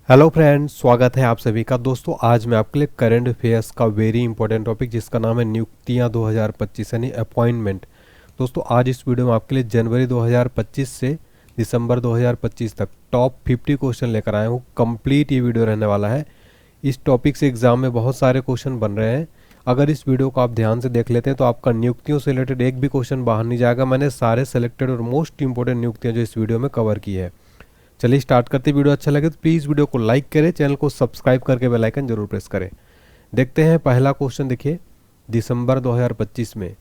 Hello friends, स्वागत है आप सभी का। दोस्तों, आज मैं आपके लिए करंट अफेयर्स का वेरी इंपॉर्टेंट टॉपिक जिसका नाम है नियुक्तियां 2025 यानी अपॉइंटमेंट। दोस्तों, आज इस वीडियो में आपके लिए जनवरी 2025 से दिसंबर 2025 तक टॉप 50 क्वेश्चन लेकर आया हूँ। कंप्लीट ये वीडियो रहने वाला है। इस टॉपिक से एग्जाम में बहुत सारे क्वेश्चन बन रहे हैं। अगर इस वीडियो को आप ध्यान से देख लेते हैं तो आपका नियुक्तियों से रिलेटेड एक भी क्वेश्चन बाहर नहीं जाएगा। मैंने सारे सेलेक्टेड और मोस्ट इंपॉर्टेंट नियुक्तियाँ जो इस वीडियो में कवर की है। चलिए स्टार्ट करते। वीडियो अच्छा लगे तो प्लीज़ वीडियो को लाइक करें, चैनल को सब्सक्राइब करके बेल आइकन जरूर प्रेस करें। देखते हैं पहला क्वेश्चन। देखिए, दिसंबर 2025 में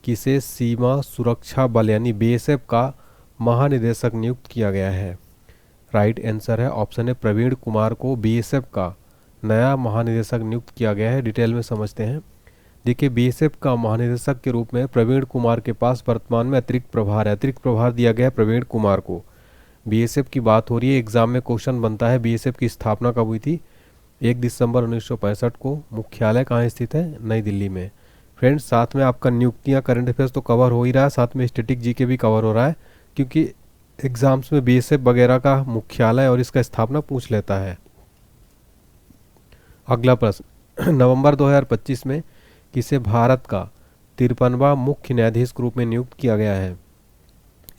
किसे सीमा सुरक्षा बल यानी बीएसएफ का महानिदेशक नियुक्त किया गया है? राइट आंसर है ऑप्शन है प्रवीण कुमार को बीएसएफ का नया महानिदेशक नियुक्त किया गया है। डिटेल में समझते हैं। देखिए, बीएसएफ का महानिदेशक के रूप में प्रवीण कुमार के पास वर्तमान में अतिरिक्त प्रभार है। अतिरिक्त प्रभार दिया गया है प्रवीण कुमार को। बीएसएफ की बात हो रही है, एग्जाम में क्वेश्चन बनता है बीएसएफ की स्थापना कब हुई थी? 1 दिसंबर 1965 को। मुख्यालय कहाँ स्थित है? नई दिल्ली में। फ्रेंड्स, साथ में आपका नियुक्तियां करंट अफेयर्स तो कवर हो ही रहा है, साथ में स्टैटिक जीके भी कवर हो रहा है, क्योंकि एग्जाम्स में बीएसएफ वगैरह का मुख्यालय और इसका स्थापना पूछ लेता है। अगला प्रश्न, नवंबर 2025 में किसे भारत का 53वां मुख्य न्यायाधीश के रूप में नियुक्त किया गया है?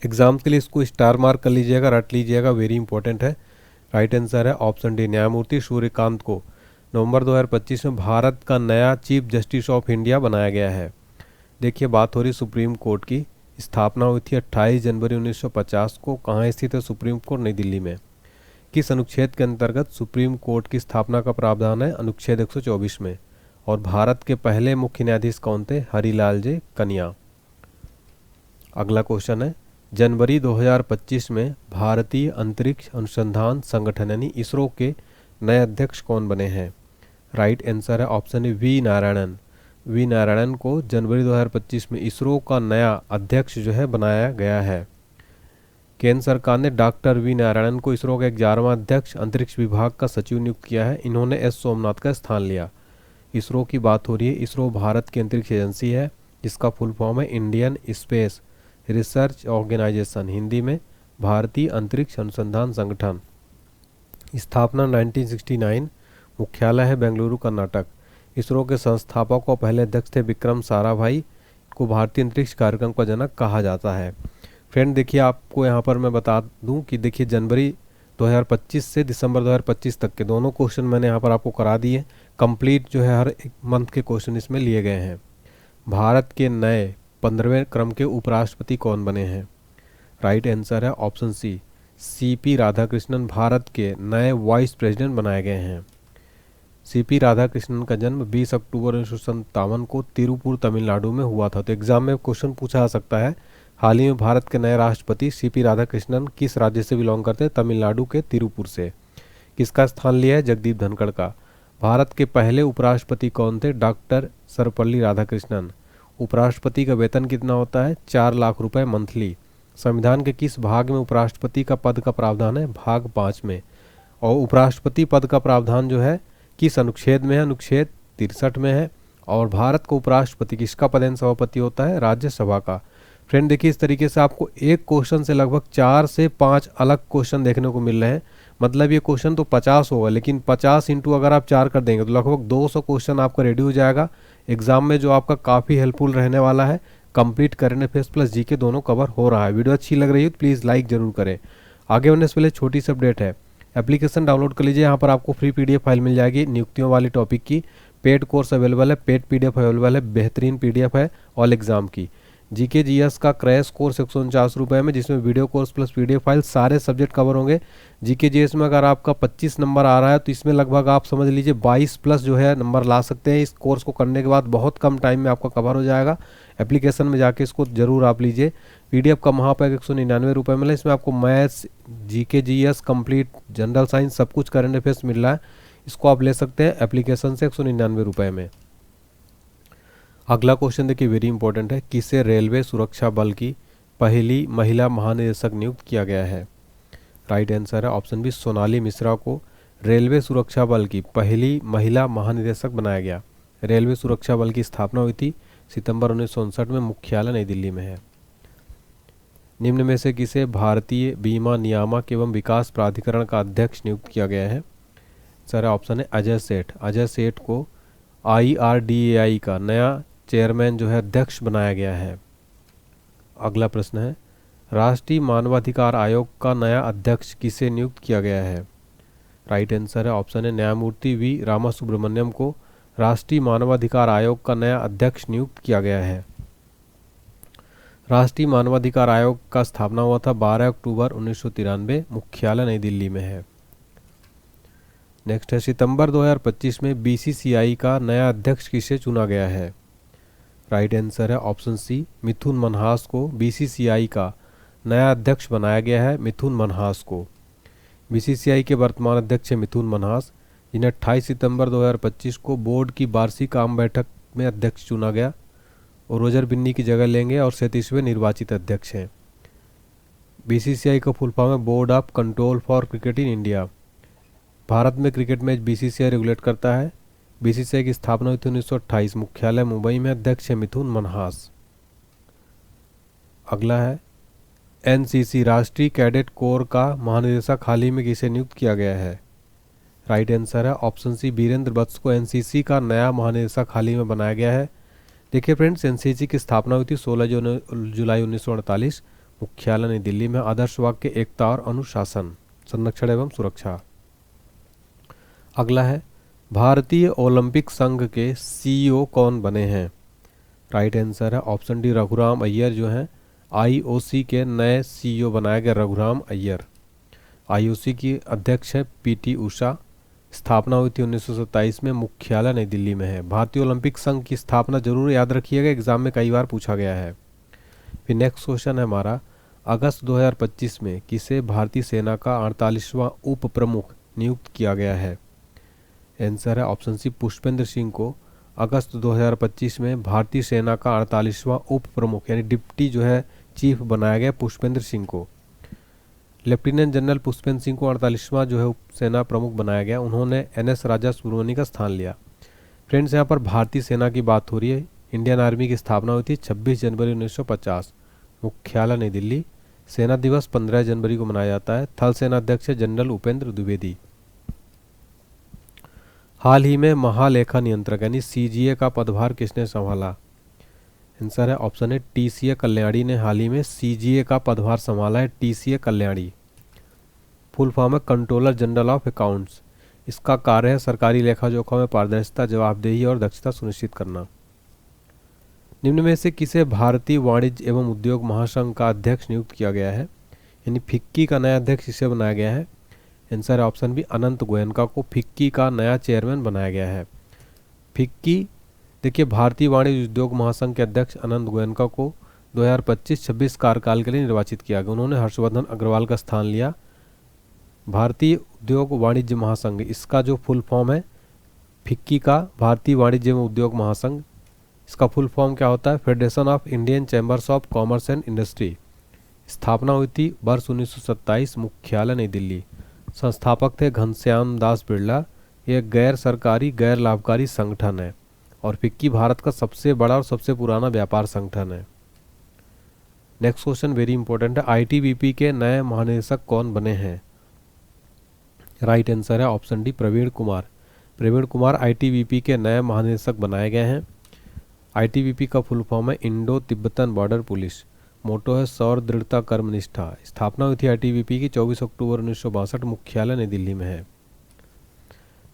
एग्जाम्स के लिए इसको स्टार मार्क कर लीजिएगा, रट लीजिएगा, वेरी इंपॉर्टेंट है। राइट आंसर है ऑप्शन डी, न्यायमूर्ति सूर्यकांत को नवंबर 2025 में भारत का नया चीफ जस्टिस ऑफ इंडिया बनाया गया है। देखिए, बात हो रही सुप्रीम कोर्ट की। स्थापना हुई थी 28 जनवरी 1950 को। कहाँ स्थित है सुप्रीम कोर्ट? नई दिल्ली में। किस अनुच्छेद के अंतर्गत सुप्रीम कोर्ट की स्थापना का प्रावधान है? अनुच्छेद 124 में। और भारत के पहले मुख्य न्यायाधीश कौन थे? हरिलाल जे कनिया। अगला क्वेश्चन है, जनवरी 2025 में भारतीय अंतरिक्ष अनुसंधान संगठन यानी इसरो के नए अध्यक्ष कौन बने हैं? राइट आंसर है option A V Narayanan. V Narayanan को जनवरी 2025 में इसरो का नया अध्यक्ष जो है बनाया गया है। केंद्र सरकार ने डॉक्टर वी नारायणन को इसरो का 11वां अध्यक्ष अंतरिक्ष विभाग का सचिव नियुक्त किया है। इन्होंने एस सोमनाथ का स्थान लिया। इसरो की बात हो रही है। इसरो भारत की अंतरिक्ष एजेंसी है जिसका फुल फॉर्म है Indian space research organisation, Hindi में भारतीय अंतरिक्ष अनुसंधान संगठन। स्थापना 1969। मुख्यालय है बेंगलुरु, कर्नाटक। इसरो के संस्थापक और पहले अध्यक्ष थे विक्रम साराभाई को भारतीय अंतरिक्ष कार्यक्रम का जनक कहा जाता है। फ्रेंड, देखिए, आपको यहाँ पर मैं बता दूं कि देखिए, जनवरी 2025 से दिसंबर 2025 तक के दोनों क्वेश्चन मैंने यहाँ पर आपको करा दिए। कंप्लीट जो है हर एक मंथ के क्वेश्चन इसमें लिए गए हैं। भारत के नए 15वें क्रम के उपराष्ट्रपति कौन बने हैं? राइट आंसर है option C, CP Radhakrishnan Bharat के नए वाइस प्रेसिडेंट बनाए गए हैं। सीपी राधाकृष्णन का जन्म 20 अक्टूबर 1957 को तिरुपुर तमिलनाडु में हुआ था। तो एग्जाम में क्वेश्चन पूछा जा सकता है, हाल ही में भारत के नए राष्ट्रपति सीपी राधाकृष्णन किस राज्य से बिलोंग करते हैं? तमिलनाडु के तिरुपुर से। किसका स्थान लिया है? जगदीप धनखड़ का। भारत के पहले उपराष्ट्रपति कौन थे? डॉक्टर सर्वपल्ली राधाकृष्णन। उपराष्ट्रपति का वेतन कितना होता है? 4 लाख रुपए मंथली। संविधान के किस भाग में उपराष्ट्रपति का पद का प्रावधान है? भाग 5 में। और उपराष्ट्रपति पद का प्रावधान जो है किस अनुच्छेद में है? अनुच्छेद 63 में है। और भारत को उपराष्ट्रपति किसका पदेन सभापति होता है? राज्यसभा का। फ्रेंड, देखिए, इस तरीके से आपको एक क्वेश्चन से लगभग 4 से 5 अलग क्वेश्चन देखने को मिल रहे हैं। मतलब ये क्वेश्चन तो 50 होगा, लेकिन 50 इंटू अगर आप 4 कर देंगे तो लगभग 200 क्वेश्चन आपका रेडी हो जाएगा एग्जाम में, जो आपका काफ़ी हेल्पफुल रहने वाला है। Complete current affairs plus GK दोनों कवर हो रहा है। वीडियो अच्छी लग रही है तो प्लीज़ लाइक जरूर करें। आगे बढ़ने से पहले छोटी सी अपडेट है, एप्लीकेशन डाउनलोड कर लीजिए। यहाँ पर आपको फ्री पीडीएफ फाइल मिल जाएगी नियुक्तियों वाली टॉपिक की। पेड कोर्स अवेलेबल है, पेड पीडीएफ अवेलेबल है, बेहतरीन पीडीएफ है ऑल एग्जाम की। जीके जीएस का क्रैश कोर्स 149 रुपये में, जिसमें video course plus PDF file सारे सब्जेक्ट कवर होंगे। जीके जीएस में अगर आपका 25 नंबर आ रहा है तो इसमें लगभग आप समझ लीजिए 22 प्लस जो है नंबर ला सकते हैं। इस कोर्स को करने के बाद बहुत कम टाइम में आपका कवर हो जाएगा। एप्लीकेशन में जाके इसको जरूर आप लीजिए। पीडीएफ का महापैक 199 रुपये मिला। इसमें आपको maths, GK GS, complete general science, सब कुछ करंट अफेयर्स मिल रहा है। इसको आप ले सकते हैं एप्लीकेशन से 199 रुपये में। अगला क्वेश्चन देखिए, वेरी इंपॉर्टेंट है, किसे रेलवे सुरक्षा बल की पहली महिला महानिदेशक नियुक्त किया गया है? राइट आंसर है ऑप्शन बी, सोनाली मिश्रा को रेलवे सुरक्षा बल की पहली महिला महानिदेशक बनाया गया। रेलवे सुरक्षा बल की स्थापना हुई थी सितंबर 1959 में। मुख्यालय नई दिल्ली में है। निम्न में से किसे भारतीय बीमा नियामक एवं विकास प्राधिकरण का अध्यक्ष नियुक्त किया गया है? सर ऑप्शन है अजय सेठ। अजय सेठ को IRDAI का नया चेयरमैन जो है अध्यक्ष बनाया गया है। अगला प्रश्न है, राष्ट्रीय मानवाधिकार आयोग का नया अध्यक्ष किसे नियुक्त किया गया है? राइट आंसर है ऑप्शन है न्यायमूर्ति वी रामासुब्रमण्यम को राष्ट्रीय मानवाधिकार आयोग का नया अध्यक्ष नियुक्त किया गया है। राष्ट्रीय मानवाधिकार आयोग का स्थापना हुआ था 12 अक्टूबर 1993, मुख्यालय नई दिल्ली में है। नेक्स्ट है, सितंबर 2025 में BCCI का नया अध्यक्ष किसे चुना गया है? राइट आंसर है ऑप्शन सी मिथुन मनहास को BCCI का नया अध्यक्ष बनाया गया है। मिथुन मनहास को BCCI के वर्तमान अध्यक्ष है मिथुन मनहास, जिन्हें 28 सितंबर 2025 को बोर्ड की वार्षिक आम बैठक में अध्यक्ष चुना गया और रोजर बिन्नी की जगह लेंगे और 37वें निर्वाचित अध्यक्ष हैं। BCCI का फुल फॉर्म है board of control for cricket in India. Bharat में क्रिकेट मैच BCCI रेगुलेट करता है। BCCI की स्थापना हुई थी 1928, मुख्यालय मुंबई में, अध्यक्ष है मिथुन मनहास। अगला है, NCC राष्ट्रीय कैडेट कोर का महानिदेशक हाल ही में किसे नियुक्त किया गया है? राइट आंसर है ऑप्शन सी बीरेंद्र वत्स को NCC का नया महानिदेशक हाल ही में बनाया गया है। देखिए फ्रेंड्स, NCC की स्थापना हुई थी 16 जुलाई 1948, मुख्यालय नई दिल्ली में, आदर्श वाक्य एकता और अनुशासन, संरक्षण एवं सुरक्षा। अगला है, भारतीय ओलंपिक संघ के CEO कौन बने हैं? राइट आंसर है ऑप्शन डी रघुराम अय्यर जो हैं IOC के नए CEO बनाए गए रघुराम अय्यर। IOC की अध्यक्ष है PT उषा। स्थापना हुई थी 1927 में, मुख्यालय नई दिल्ली में है। भारतीय ओलंपिक संघ की स्थापना जरूर याद रखिएगा, एग्जाम में कई बार पूछा गया है। फिर नेक्स्ट क्वेश्चन है हमारा, अगस्त 2025 में किसे भारतीय सेना का 48वां उप प्रमुख नियुक्त किया गया है? आंसर है ऑप्शन सी पुष्पेंद्र सिंह को अगस्त 2025 में भारतीय सेना का 48वां उप प्रमुख यानी डिप्टी जो है चीफ बनाया गया पुष्पेंद्र सिंह को। लेफ्टिनेंट जनरल पुष्पेंद्र सिंह को 48वां जो है उप सेना प्रमुख बनाया गया। उन्होंने NS राजा सुब्रमण्यम का स्थान लिया। फ्रेंड्स, यहाँ पर भारतीय सेना की बात हो रही है। इंडियन आर्मी की स्थापना हुई थी 26 जनवरी 1950, मुख्यालय नई दिल्ली। सेना दिवस 15 जनवरी को मनाया जाता है। थल सेना अध्यक्ष है जनरल उपेंद्र द्विवेदी। हाल ही में महालेखा नियंत्रक यानी CGA का पदभार किसने संभाला? आंसर है ऑप्शन है TCA कल्याणी ने हाल ही में CGA का पदभार संभाला है। TCA कल्याणी फुल फॉर्म है कंट्रोलर जनरल ऑफ अकाउंट्स। इसका कार्य है सरकारी लेखा जोखा में पारदर्शिता, जवाबदेही और दक्षता सुनिश्चित करना। निम्न में से किसे भारतीय वाणिज्य एवं उद्योग महासंघ का अध्यक्ष नियुक्त किया गया है? यानी फिक्की का नया अध्यक्ष किसे बनाया गया है? आंसर है ऑप्शन बी अनंत गोयनका को फिक्की का नया चेयरमैन बनाया गया है। फिक्की देखिए भारतीय वाणिज्य उद्योग महासंघ के अध्यक्ष अनंत गोयनका को 2025-26 कार्यकाल के लिए निर्वाचित किया गया। उन्होंने हर्षवर्धन अग्रवाल का स्थान लिया। भारतीय उद्योग वाणिज्य महासंघ, इसका जो फुल फॉर्म है फिक्की का भारतीय वाणिज्य एवं उद्योग महासंघ, इसका फुल फॉर्म क्या होता है? Federation of Indian chambers of commerce and industry. स्थापना हुई थी वर्ष 1927, मुख्यालय नई दिल्ली। संस्थापक थे घनश्याम दास बिरला। यह गैर सरकारी गैर लाभकारी संगठन है और फिक्की भारत का सबसे बड़ा और सबसे पुराना व्यापार संगठन है। नेक्स्ट क्वेश्चन वेरी इंपॉर्टेंट है, ITBP के नए महानिदेशक कौन बने हैं? राइट आंसर है option D Praveen Kumar. Praveen Kumar ITBP के नए महानिदेशक बनाए गए हैं। ITBP का फुल फॉर्म है Indo Tibetan border police. Motto है सौर दृढ़ता कर्मनिष्ठा। स्थापना हुई थी ITBP की 24 अक्टूबर 1962, मुख्यालय नई दिल्ली में है।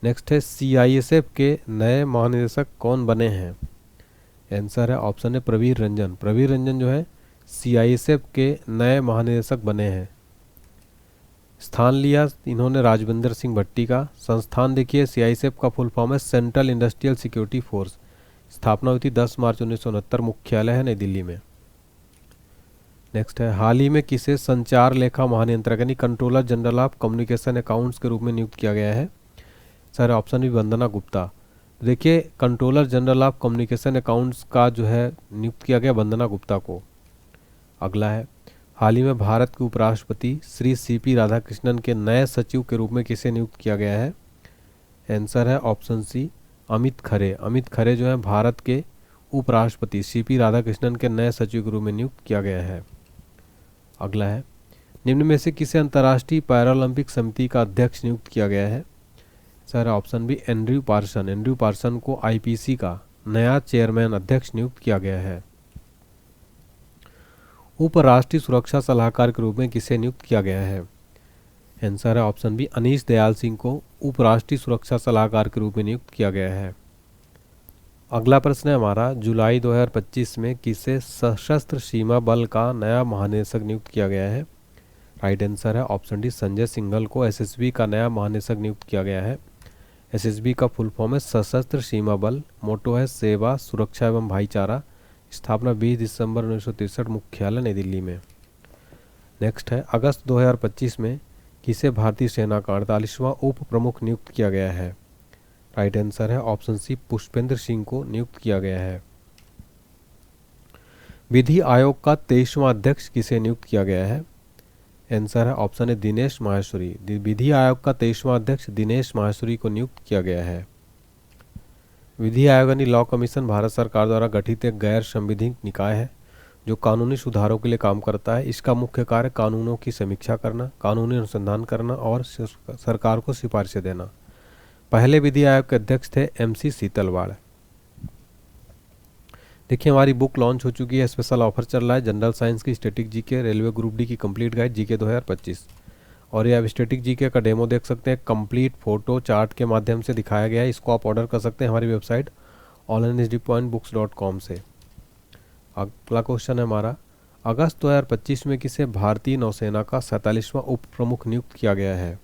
नेक्स्ट है CISF के नए महानिदेशक कौन बने हैं? आंसर है ऑप्शन है प्रवीर रंजन। प्रवीर रंजन जो है CISF के नए महानिदेशक बने हैं। स्थान लिया इन्होंने राजविंदर सिंह भट्टी का। संस्थान देखिए CISF का फुल फॉर्म है सेंट्रल इंडस्ट्रियल सिक्योरिटी फोर्स। स्थापना हुई थी 10 मार्च 1969, मुख्यालय है नई दिल्ली में। नेक्स्ट है, हाल ही में किसे संचार लेखा महानियंत्रक यानी controller general of communication accounts के रूप में नियुक्त किया गया है? सर ऑप्शन भी वंदना गुप्ता। देखिए controller general of communication accounts का जो है नियुक्त किया गया वंदना गुप्ता को। अगला है, हाल ही में भारत के उपराष्ट्रपति श्री CP राधाकृष्णन के नए सचिव के रूप में किसे नियुक्त किया गया है? आंसर है ऑप्शन सी अमित खरे। अमित खरे जो है भारत के उपराष्ट्रपति CP राधाकृष्णन के नए सचिव के रूप में नियुक्त किया गया है। अगला है, निम्न में से किसे अंतर्राष्ट्रीय पैरालंपिक समिति का अध्यक्ष नियुक्त किया गया है? Sir option B Andrew Parson. Andrew Parson को आईपीसी का नया चेयरमैन अध्यक्ष नियुक्त किया गया है। उपराष्ट्रीय सुरक्षा सलाहकार के रूप में किसे नियुक्त किया गया है? आंसर है ऑप्शन बी अनीश दयाल सिंह को उपराष्ट्रीय सुरक्षा सलाहकार के रूप में नियुक्त किया गया है। अगला प्रश्न है हमारा, जुलाई 2025 में किसे सशस्त्र सीमा बल का नया महानिदेशक नियुक्त किया गया है? राइट आंसर है ऑप्शन डी संजय सिंघल को एसएसबी का नया महानिदेशक नियुक्त किया गया है। एसएसबी का फुल फॉर्म है सशस्त्र सीमा बल, मोटो है सेवा सुरक्षा एवं भाईचारा, स्थापना 20 दिसंबर 1963, मुख्यालय नई दिल्ली में। नेक्स्ट है, अगस्त 2025 में किसे भारतीय सेना का 48वां उप प्रमुख नियुक्त किया गया है? राइट आंसर है ऑप्शन सी पुष्पेंद्र सिंह को नियुक्त किया गया है। विधि आयोग का 23वां अध्यक्ष किसे नियुक्त किया गया है? आंसर है ऑप्शन ए दिनेश माहेश्वरी। विधि आयोग का 23वां अध्यक्ष दिनेश माहेश्वरी को नियुक्त किया गया है। विधि आयोग यानी लॉ कमीशन भारत सरकार द्वारा गठित एक गैर संवैधानिक निकाय है जो कानूनी सुधारों के लिए काम करता है। इसका मुख्य कार्य कानूनों की समीक्षा करना, कानूनी अनुसंधान करना और सरकार को सिफारिशें देना। पहले विधि आयोग के अध्यक्ष थे MC सीतलवाड़। देखिए हमारी बुक लॉन्च हो चुकी है, स्पेशल ऑफर चल रहा है जनरल साइंस की static GK, railway group D की कंप्लीट गाइड जीके 2025। और ये आप स्टैटिक जीके का डेमो देख सकते हैं, कंप्लीट फोटो चार्ट के माध्यम से दिखाया गया है। इसको आप ऑर्डर कर सकते हैं हमारी वेबसाइट onlinehd.books.com से। अगला क्वेश्चन है हमारा, अगस्त 2025 में किसे भारतीय नौसेना का 47वां उप प्रमुख नियुक्त किया गया है?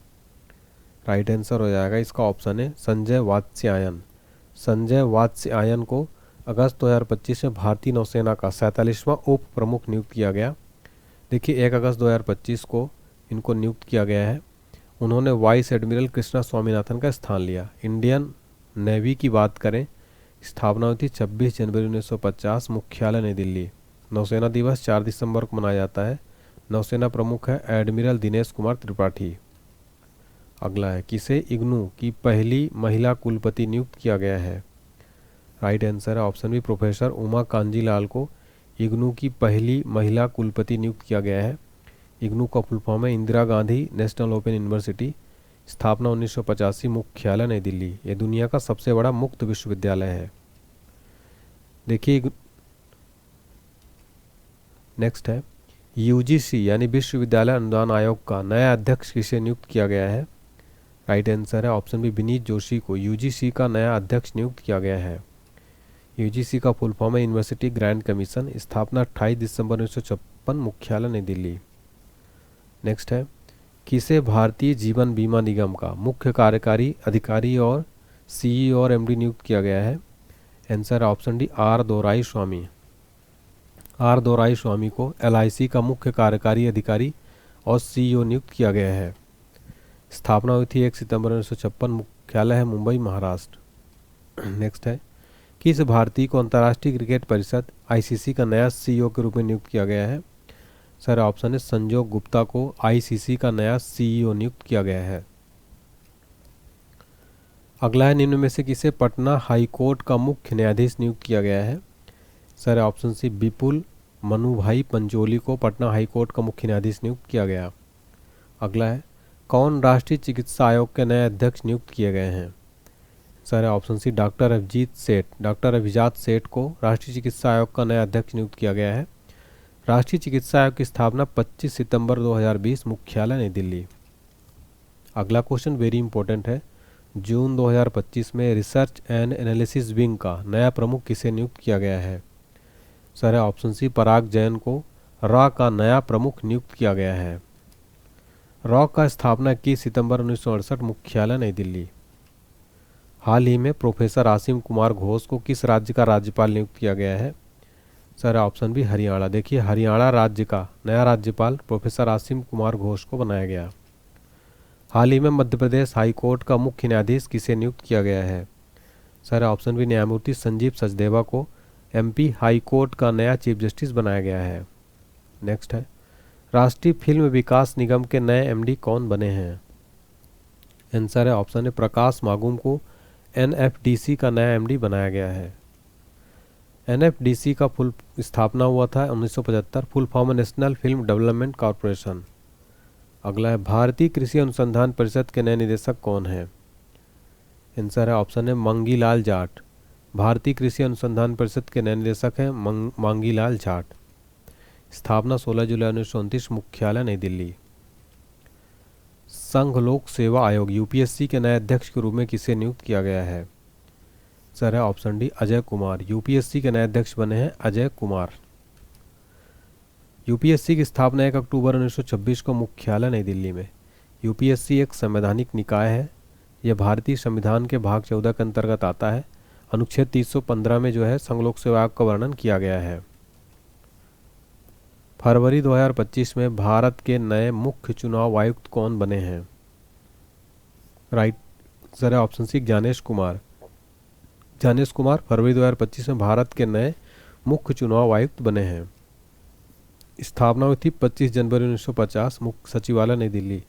राइट आंसर हो जाएगा इसका ऑप्शन है संजय वात्स्यायन। संजय वात्स्यायन को अगस्त 2025 में भारतीय नौसेना का 47वां उप प्रमुख नियुक्त किया गया। देखिए 1 अगस्त 2025 को इनको नियुक्त किया गया है। उन्होंने वाइस एडमिरल कृष्णा स्वामीनाथन का स्थान लिया। इंडियन नेवी की बात करें, स्थापना हुई थी 26 जनवरी 1950, मुख्यालय नई दिल्ली। नौसेना दिवस 4 दिसंबर को मनाया जाता है। नौसेना प्रमुख है एडमिरल दिनेश कुमार त्रिपाठी। अगला है, किसे इग्नू की पहली महिला कुलपति नियुक्त किया गया है? राइट आंसर है option B professor Uma Kanjilal को इग्नू की पहली महिला कुलपति नियुक्त किया गया है। इग्नू का फुल फॉर्म है Indira Gandhi national open university, स्थापना 1985, मुख्यालय नई दिल्ली। ये दुनिया का सबसे बड़ा मुक्त विश्वविद्यालय है। देखिए नेक्स्ट है, यूजीसी यानी विश्वविद्यालय अनुदान आयोग का नया अध्यक्ष किसे नियुक्त किया गया है? राइट आंसर है ऑप्शन बी विनीत जोशी को यूजीसी का नया अध्यक्ष नियुक्त किया गया है। यूजीसी का फुल फॉर्म है यूनिवर्सिटी ग्रैंड कमीशन, स्थापना 28 दिसंबर 1956, मुख्यालय नई दिल्ली। नेक्स्ट है, किसे भारतीय जीवन बीमा निगम का मुख्य कार्यकारी अधिकारी और सीईओ और एमडी नियुक्त किया गया है? Answer option D R Doraiswamy. R Doraiswamy को LIC का मुख्य कार्यकारी अधिकारी और सीईओ नियुक्त किया गया है। स्थापना हुई थी 1 सितंबर 1956, मुख्यालय है मुंबई, महाराष्ट्र। नेक्स्ट है, किस भारतीय को अंतर्राष्ट्रीय क्रिकेट परिषद ICC का नया सीईओ के रूप में नियुक्त किया गया है? सर ऑप्शन है संजोग गुप्ता को ICC का नया सीईओ नियुक्त किया गया है। अगला है, निम्न में से किसे पटना हाईकोर्ट का मुख्य न्यायाधीश नियुक्त किया गया है? सर ऑप्शन सी विपुल मनुभाई पंचोली को पटना हाईकोर्ट का मुख्य न्यायाधीश नियुक्त किया गया। अगला है, कौन राष्ट्रीय चिकित्सा आयोग के नए अध्यक्ष नियुक्त किए गए हैं? Sir option C doctor Abhijit Seth. Doctor अभिजात सेठ को राष्ट्रीय चिकित्सा आयोग का नया अध्यक्ष नियुक्त किया गया है। राष्ट्रीय चिकित्सा आयोग की स्थापना 25 सितंबर 2020, मुख्यालय नई दिल्ली। अगला क्वेश्चन वेरी इंपॉर्टेंट है, जून 2025 में रिसर्च एंड एनालिसिस विंग का नया प्रमुख किसे नियुक्त किया गया है? सर ऑप्शन सी पराग जैन को रॉ का नया प्रमुख नियुक्त किया गया है। रॉ का स्थापना 21 सितंबर 1968, मुख्यालय नई दिल्ली। हाल ही में प्रोफेसर आसिम कुमार घोष को किस राज्य का राज्यपाल नियुक्त किया गया है? Sir option B Haryana. देखिए हरियाणा राज्य का नया राज्यपाल प्रोफेसर आसिम कुमार घोष को बनाया गया। हाल ही में मध्य प्रदेश हाईकोर्ट का मुख्य न्यायाधीश किसे नियुक्त किया गया है? सर ऑप्शन बी न्यायमूर्ति संजीव सचदेवा को MP हाईकोर्ट का नया चीफ जस्टिस बनाया गया है। नेक्स्ट है, राष्ट्रीय फिल्म विकास निगम के नए MD कौन बने हैं? आंसर है ऑप्शन ए प्रकाश मागुम को NFDC का नया MD बनाया गया है। NFDC का फुल स्थापना हुआ था 1975, full form national film development corporation. अगला है, भारतीय कृषि अनुसंधान परिषद के नए निदेशक कौन हैं? आंसर है ऑप्शन है मंगीलाल जाट। भारतीय कृषि अनुसंधान परिषद के नए निदेशक हैं मांगीलाल जाट। स्थापना 16 जुलाई 1929, मुख्यालय नई दिल्ली। संघ लोक सेवा आयोग यूपीएससी के नए अध्यक्ष के रूप में किसे नियुक्त किया गया है? सर है option D Ajay Kumar. UPSC के नए अध्यक्ष बने हैं अजय कुमार। यूपीएससी की स्थापना 1 अक्टूबर 1926 को, मुख्यालय नई दिल्ली में। यूपीएससी एक संवैधानिक निकाय है। यह भारतीय संविधान के भाग 14 के अंतर्गत आता है। अनुच्छेद 315 में जो है संघ लोक सेवा आयोग का वर्णन किया गया है। फरवरी 2025 में भारत के नए मुख्य चुनाव आयुक्त कौन बने हैं? राइट सर है ऑप्शन सी ज्ञानेश कुमार। ज्ञानेश कुमार फरवरी 2025 में भारत के नए मुख्य चुनाव आयुक्त बने हैं। स्थापना हुई थी 25 जनवरी 1950, मुख्य सचिवालय नई दिल्ली।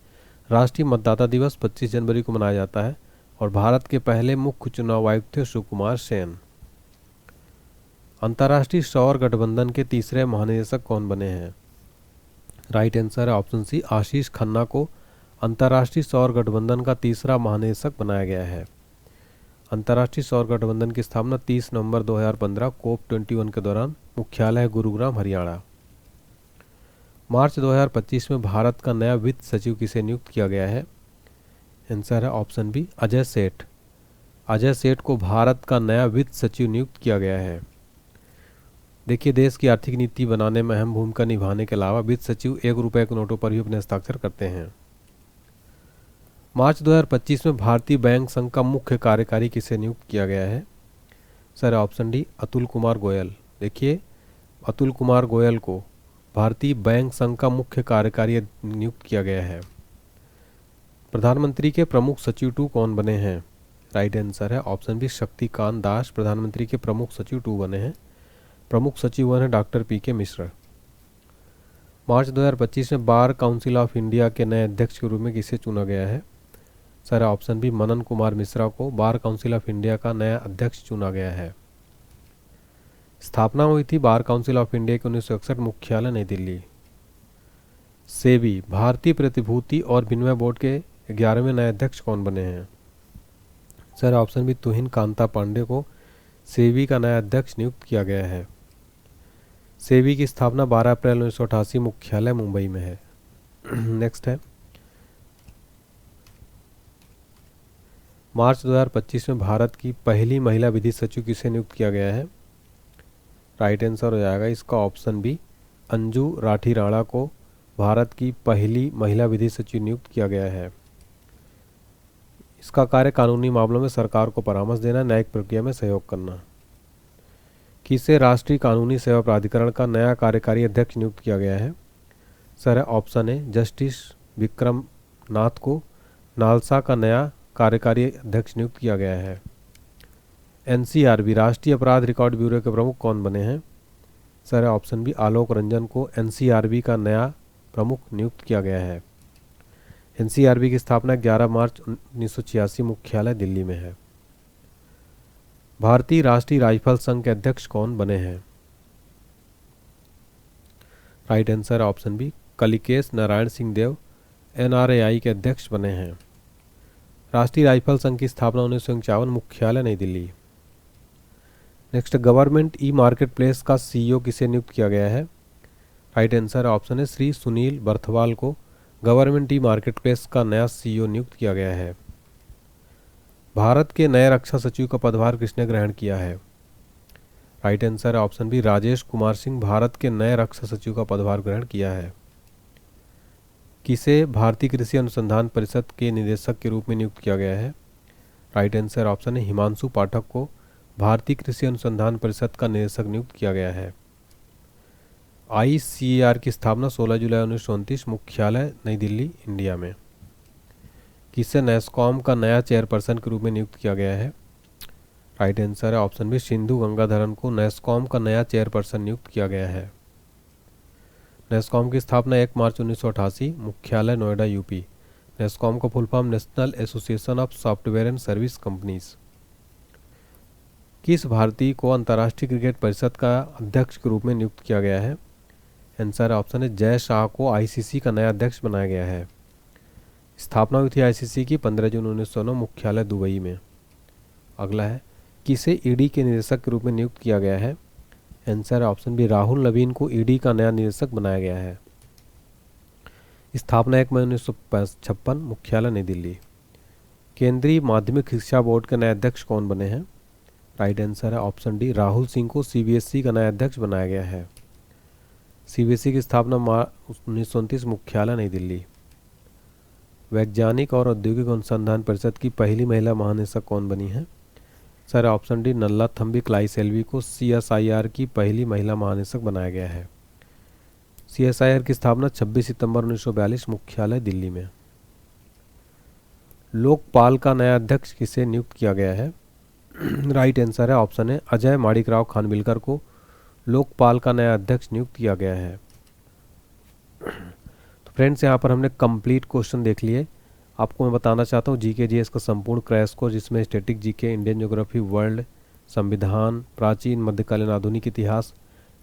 राष्ट्रीय मतदाता दिवस 25 जनवरी को मनाया जाता है और भारत के पहले मुख्य चुनाव आयुक्त थे सुकुमार सेन। अंतर्राष्ट्रीय सौर गठबंधन के तीसरे महानिदेशक कौन बने हैं? राइट आंसर है ऑप्शन सी आशीष खन्ना को अंतर्राष्ट्रीय सौर गठबंधन का तीसरा महानिदेशक बनाया गया है। अंतर्राष्ट्रीय सौर गठबंधन की स्थापना 30 नवंबर 2015 COP21 के दौरान। मुख्यालय है गुरुग्राम, हरियाणा। मार्च 2025 में भारत का नया वित्त सचिव किसे नियुक्त किया गया है? आंसर है ऑप्शन बी अजय सेठ। अजय सेठ को भारत का नया वित्त सचिव नियुक्त किया गया है। देखिए, देश की आर्थिक नीति बनाने में अहम भूमिका निभाने के अलावा वित्त सचिव 1 रुपये के नोटों पर भी अपने हस्ताक्षर करते हैं। मार्च 2025 में भारतीय बैंक संघ का मुख्य कार्यकारी किसे नियुक्त किया गया है? Sir option D Atul Kumar Goyal. देखिए, अतुल कुमार गोयल को भारतीय बैंक संघ का मुख्य कार्यकारी नियुक्त किया गया है। प्रधानमंत्री के प्रमुख सचिव 2 कौन बने हैं? राइट आंसर है ऑप्शन बी शक्तिकांत दास प्रधानमंत्री के प्रमुख सचिव 2 बने हैं। प्रमुख सचिव वन है डॉक्टर पीके मिश्रा। मार्च 2025 में बार काउंसिल ऑफ इंडिया के नए अध्यक्ष के रूप में किसे चुना गया है? Sir option B Manan Kumar Mishra को बार काउंसिल ऑफ इंडिया का नया अध्यक्ष चुना गया है। स्थापना हुई थी बार काउंसिल ऑफ इंडिया के 1961, मुख्यालय नई दिल्ली। सेबी भारतीय प्रतिभूति और विनिमय बोर्ड के 11वें नए अध्यक्ष कौन बने हैं? सर ऑप्शन बी तुहिन कांता पांडे को सेबी का नया अध्यक्ष नियुक्त किया गया है। सेबी की स्थापना 12 अप्रैल 1988, मुख्यालय मुंबई में है। नेक्स्ट है, मार्च 2025 में भारत की पहली महिला विधि सचिव किसे नियुक्त किया गया है? राइट आंसर हो जाएगा इसका ऑप्शन बी अंजू राठी राणा को भारत की पहली महिला विधि सचिव नियुक्त किया गया है। इसका कार्य कानूनी मामलों में सरकार को परामर्श देना, न्यायिक प्रक्रिया में सहयोग करना। किसे राष्ट्रीय कानूनी सेवा प्राधिकरण का नया कार्यकारी अध्यक्ष नियुक्त किया गया है? Sir option A justice Vikram Nath को नालसा का नया कार्यकारी अध्यक्ष नियुक्त किया गया है। एनसीआरबी राष्ट्रीय अपराध रिकॉर्ड ब्यूरो के प्रमुख कौन बने हैं? Sir option B Alok Ranjan को एनसीआरबी का नया प्रमुख नियुक्त किया गया है। एनसीआरबी की स्थापना 11 मार्च 1986, मुख्यालय दिल्ली में है। भारतीय राष्ट्रीय राइफल संघ के अध्यक्ष कौन बने हैं? Right answer option B Kalikesh Narayan Singh Deo NRAI के अध्यक्ष बने हैं। राष्ट्रीय राइफल संघ की स्थापना 1951, मुख्यालय नई Delhi. Next, government e market place का सीईओ किसे नियुक्त किया गया है? राइट आंसर ऑप्शन है श्री सुनील बर्थवाल को गवर्नमेंट ई मार्केट प्लेस का नया सीईओ नियुक्त किया गया है। भारत के नए रक्षा सचिव का पदभार किसने ग्रहण किया है? Right answer option B Rajesh Kumar Singh Bharat के नए रक्षा सचिव का पदभार ग्रहण किया है। किसे भारतीय कृषि अनुसंधान परिषद के निदेशक के रूप में नियुक्त किया गया है? राइट आंसर ऑप्शन है हिमांशु पाठक को भारतीय कृषि अनुसंधान परिषद का निदेशक नियुक्त किया गया है। आईसीएआर की स्थापना 16 जुलाई 1929, मुख्यालय नई दिल्ली, इंडिया में। किसे नेस्कॉम का नया चेयरपर्सन के रूप में नियुक्त किया गया है? राइट आंसर है ऑप्शन बी सिंधु गंगाधरन को नेस्कॉम का नया चेयरपर्सन नियुक्त किया गया है। नेस्कॉम की स्थापना 1 मार्च 1988, मुख्यालय नोएडा, यूपी। नेस्कॉम का full form national association of software and service companies. किस भारतीय को अंतर्राष्ट्रीय क्रिकेट परिषद का अध्यक्ष के रूप में नियुक्त किया गया है? आंसर ऑप्शन है जय शाह को आईसीसी का नया अध्यक्ष बनाया गया है। स्थापना हुई थी आईसीसी की 15 जून 1909, मुख्यालय दुबई में। अगला है, किसे ईडी के निदेशक के रूप में नियुक्त किया गया है? आंसर है ऑप्शन बी, राहुल नवीन को ईडी का नया निदेशक बनाया गया है। स्थापना 1 मई 1956, मुख्यालय नई दिल्ली। केंद्रीय माध्यमिक शिक्षा बोर्ड के नए अध्यक्ष कौन बने हैं? राइट आंसर है ऑप्शन डी, राहुल सिंह को सीबीएसई का नया अध्यक्ष बनाया गया है। सीबीएसई की स्थापना 1929, मुख्यालय नई दिल्ली। वैज्ञानिक और औद्योगिक अनुसंधान परिषद की पहली महिला महानिदेशक कौन बनी है? सर ऑप्शन डी, नल्ला थम्बी क्लाइसेल्वी को सीएसआईआर की पहली महिला महानिदेशक बनाया गया है। सीएसआईआर की स्थापना 26 सितंबर 1942, मुख्यालय दिल्ली में। लोकपाल का नया अध्यक्ष किसे नियुक्त किया गया है? राइट आंसर है ऑप्शन है, अजय माणिकराव खानविलकर को लोकपाल का नया अध्यक्ष नियुक्त किया गया है। तो फ्रेंड्स, यहाँ पर हमने कंप्लीट क्वेश्चन देख लिए। आपको मैं बताना चाहता हूँ जीके जीएस का संपूर्ण क्रैश कोर्स, जिसमें static GK, Indian geography, world, संविधान, प्राचीन मध्यकालीन आधुनिक इतिहास,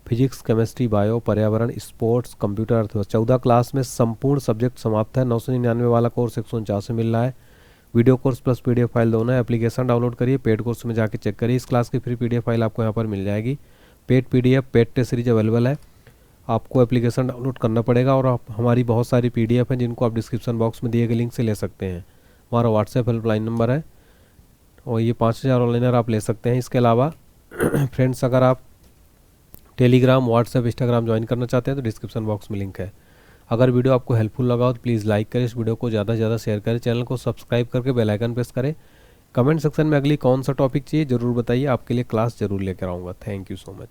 फिजिक्स, केमिस्ट्री, बायो, पर्यावरण, स्पोर्ट्स, कंप्यूटर, अर्थव्यवस्था, 14 क्लास में संपूर्ण सब्जेक्ट समाप्त है। 999 वाला कोर्स 149 में मिल रहा है। Video course plus PDF file दोनों है। एप्लीकेशन डाउनलोड करिए, पेड कोर्स में जाके चेक करिए। इस क्लास की फ्री पीडीएफ फाइल आपको यहाँ पर मिल जाएगी। Paid PDF, paid test series available है। आपको एप्लीकेशन डाउनलोड करना पड़ेगा और हमारी बहुत सारी पीडीएफ हैं जिनको आप डिस्क्रिप्शन बॉक्स में दिए गए लिंक से ले सकते हैं। हमारा व्हाट्सएप हेल्पलाइन नंबर है और ये 5000 ऑनलाइनर आप ले सकते हैं। इसके अलावा फ्रेंड्स, अगर आप टेलीग्राम, व्हाट्सएप, इंस्टाग्राम ज्वाइन करना चाहते हैं तो डिस्क्रिप्शन बॉक्स में लिंक है। अगर वीडियो आपको हेल्पफुल लगा हो तो प्लीज़ लाइक करें, इस वीडियो को ज़्यादा से ज़्यादा शेयर करें, चैनल को सब्सक्राइब करके बेल आइकन प्रेस करें। कमेंट सेक्शन में अगली कौन सा टॉपिक चाहिए ज़रूर बताइए, आपके लिए क्लास ज़रूर लेकर आऊँगा। Thank you so much.